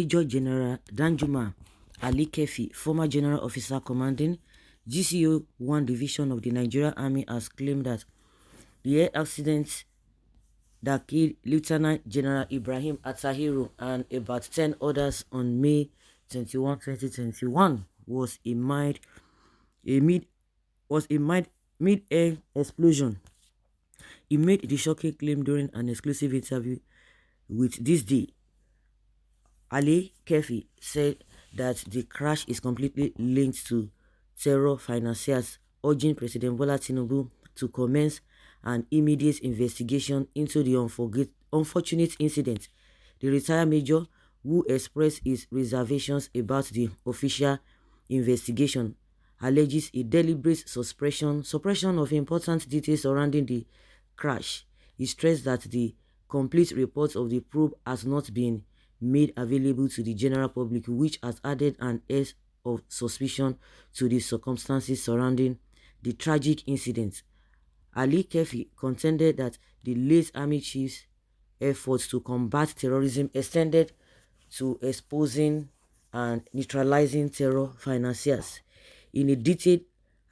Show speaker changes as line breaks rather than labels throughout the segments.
Major General Danjuma Ali Kefi, former general officer commanding GCO-1 Division of the Nigerian Army, has claimed that the air accident that killed Lieutenant General Ibrahim Attahiru and about 10 others on May 21, 2021 was a mid-air explosion. He made the shocking claim during an exclusive interview with This Day. Ali Kefi said that the crash is completely linked to terror financiers, urging President Bola Tinubu to commence an immediate investigation into the unfortunate incident. The retired major, who expressed his reservations about the official investigation, alleges a deliberate suppression of important details surrounding the crash. He stressed that the complete report of the probe has not been made available to the general public, which has added an air of suspicion to the circumstances surrounding the tragic incident. Ali Kefi contended that the late Army Chief's efforts to combat terrorism extended to exposing and neutralizing terror financiers. In a detailed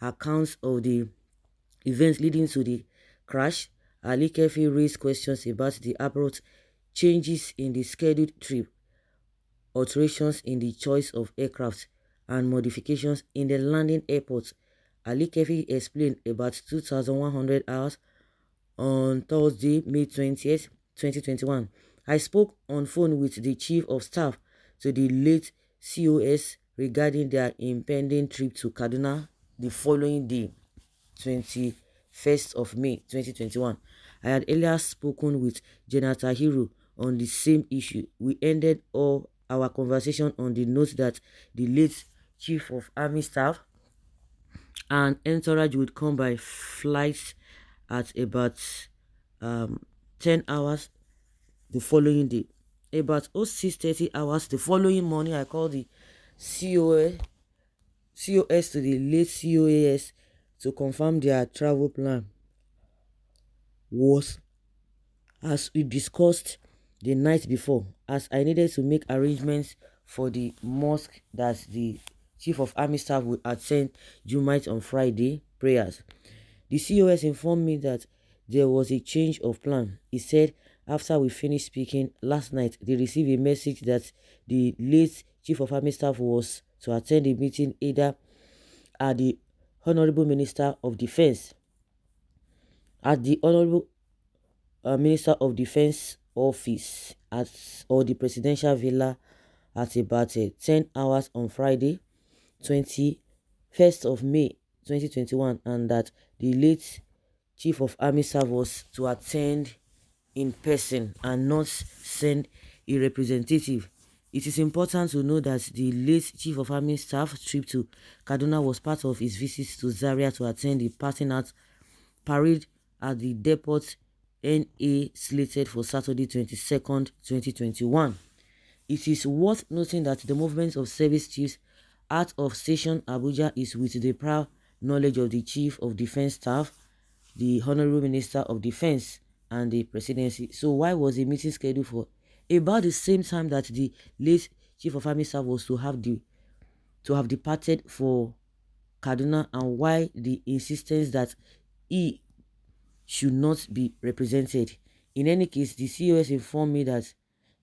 account of the events leading to the crash, Ali Kefi raised questions about the abrupt changes in the scheduled trip, alterations in the choice of aircraft, and modifications in the landing airport. Ali Kefi explained about 2,100 hours on Thursday, May 20th, 2021. I spoke on phone with the Chief of Staff to the late Coas regarding their impending trip to Kaduna the following day, 21st of May 2021. I had earlier spoken with General Attahiru on the same issue. We ended all our conversation on the note that the late Chief of Army Staff and entourage would come by flight at about 10 hours the following day. About 06:30 hours the following morning, I called the COS to the late COAS to confirm their travel plan was as we discussed the night before, as I needed to make arrangements for the mosque that the Chief of Army Staff would attend Jumite on Friday prayers. The COS informed me that there was a change of plan. He said after we finished speaking last night, they received a message that the late Chief of Army Staff was to attend a meeting either at the Honorable Minister of Defense, at the Honorable Minister of Defense office, or the Presidential Villa at about 10 hours on Friday, 21st of May 2021, and that the late Chief of Army Staff was to attend in person and not send a representative. It is important to know that the late Chief of Army Staff trip to Kaduna was part of his visit to Zaria to attend the passing out parade at the depot NA slated for Saturday 22nd, 2021. It is worth noting that the movement of service chiefs out of Station Abuja is with the prior knowledge of the Chief of Defense Staff, the Honorable Minister of Defense, and the Presidency. So why was the meeting scheduled for about the same time that the late Chief of Army Staff was to have departed for Kaduna, and why the insistence that he should not be represented? In any case, the COS informed me that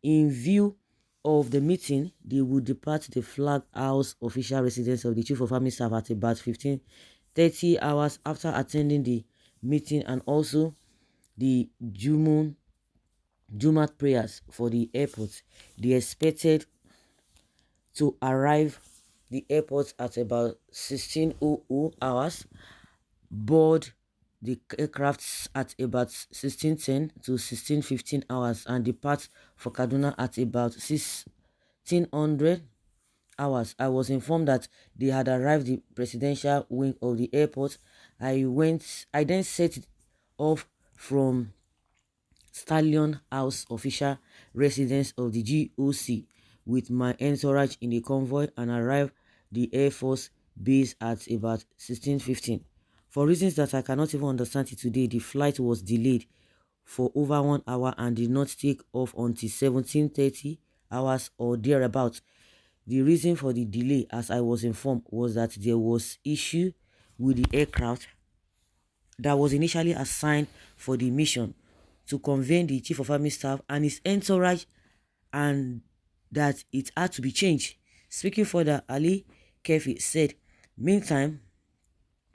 in view of the meeting, they would depart the Flag House official residence of the Chief of Army Staff at about 15:30 hours after attending the meeting, and also the Jumat prayers for the airport. They expected to arrive the airport at about 16:00 hours, board the aircrafts at about 16:10 to 16:15 hours, and depart for Kaduna at about 1600 hours. I was informed that they had arrived the presidential wing of the airport. I then set off from Stallion House official residence of the GOC with my entourage in a convoy and arrived the Air Force base at about 16:15. For reasons that I cannot even understand it today, the flight was delayed for over 1 hour and did not take off until 17:30 hours or thereabouts. The reason for the delay, as I was informed, was that there was issue with the aircraft that was initially assigned for the mission to convey the Chief of Army Staff and his entourage, and that it had to be changed. Speaking further, Ali Kefi said, meantime,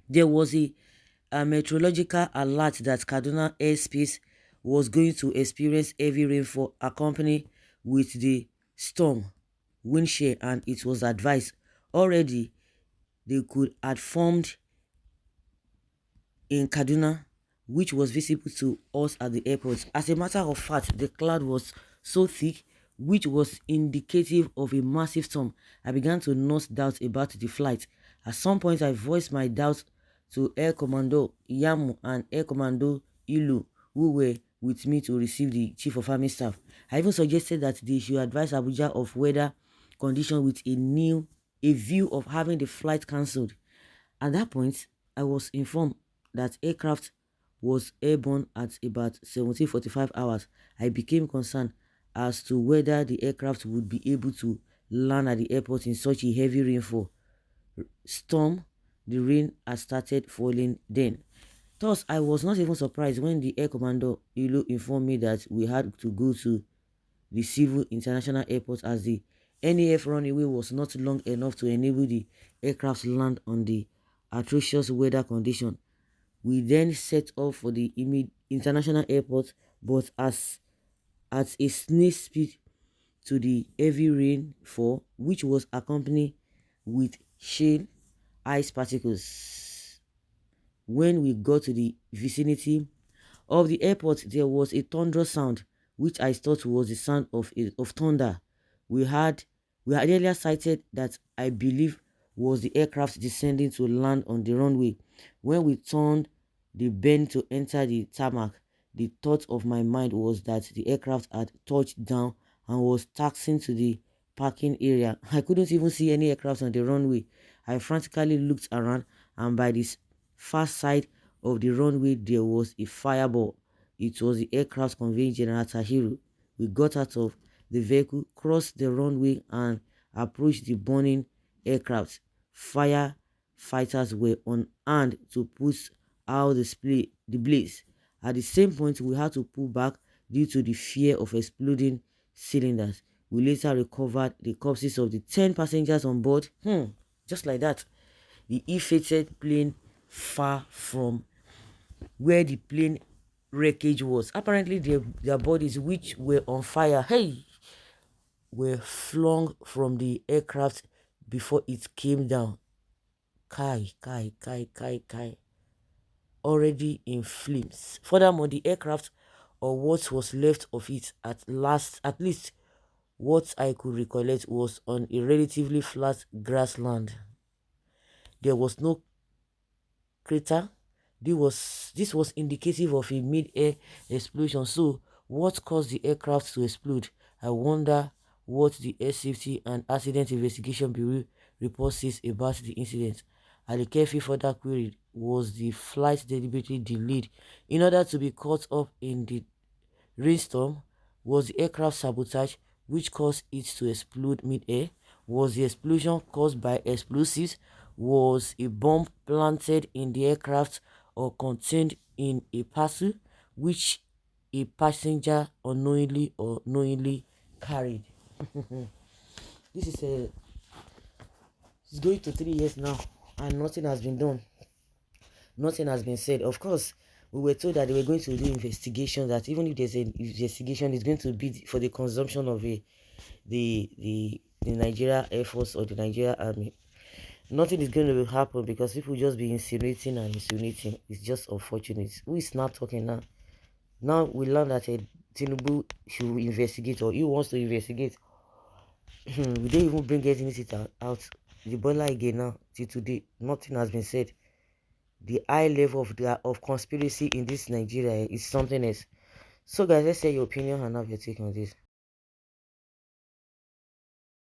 there was a meteorological alert that Kaduna airspace was going to experience heavy rainfall accompanied with the storm wind shear, and it was advised already they could have formed in Kaduna, which was visible to us at the airport. As a matter of fact, the cloud was so thick, which was indicative of a massive storm. I began to nurse doubts about the flight. At some point, I voiced my doubts to Air Commando Yamu and Air Commando Ilu, who were with me to receive the Chief of Army Staff. I even suggested that they should advise Abuja of weather conditions with a view of having the flight cancelled. At that point, I was informed that aircraft was airborne at about 17:45 hours. I became concerned as to whether the aircraft would be able to land at the airport in such a heavy rainfall storm. The rain had started falling then. Thus, I was not even surprised when the Air Commander Ilu informed me that we had to go to the Civil International Airport as the NAF runway was not long enough to enable the aircraft land on the atrocious weather condition. We then set off for the international airport, but at a snail speed to the heavy rainfall, which was accompanied with shale ice particles. When we got to the vicinity of the airport, there was a thunderous sound, which I thought was the sound of thunder. We had earlier cited that I believe was the aircraft descending to land on the runway. When we turned the bend to enter the tarmac, the thought of my mind was that the aircraft had touched down and was taxiing to the parking area. I couldn't even see any aircraft on the runway. I frantically looked around, and by this far side of the runway there was a fireball. It was the aircraft conveying General Attahiru. We got out of the vehicle, crossed the runway, and approached the burning aircraft. Firefighters were on hand to put out the blaze. At the same point, we had to pull back due to the fear of exploding cylinders. We later recovered the corpses of the 10 passengers on board. Just like that, the ill-fated plane far from where the plane wreckage was. Apparently, their bodies, which were on fire, were flung from the aircraft before it came down. Kai. Already in flames. Furthermore, the aircraft, or what was left of it, at least what I could recollect, was on a relatively flat grassland. There was no crater. This was indicative of a mid-air explosion. So, what caused the aircraft to explode? I wonder what the Air Safety and Accident Investigation Bureau report says about the incident. Alikefi further queried, was the flight deliberately delayed in order to be caught up in the rainstorm? Was the aircraft sabotage, which caused it to explode mid-air? Was the explosion caused by explosives? Was a bomb planted in the aircraft or contained in a parcel which a passenger unknowingly or knowingly carried? This is it's going to 3 years now, and nothing has been done. Nothing has been said. Of course, we were told that they were going to do investigation, that even if there's an investigation, it's going to be for the consumption of the Nigeria Air Force or the Nigeria Army. Nothing is going to happen because people just be insinuating and insinuating. It's just unfortunate. Who is not talking now? Now we learn that Ķ1Ł should investigate, or he wants to investigate. We don't even bring anything out. The boiler again now till today. Nothing has been said. The high level of conspiracy in this Nigeria is something else. So guys, let's say your opinion and have your take on this.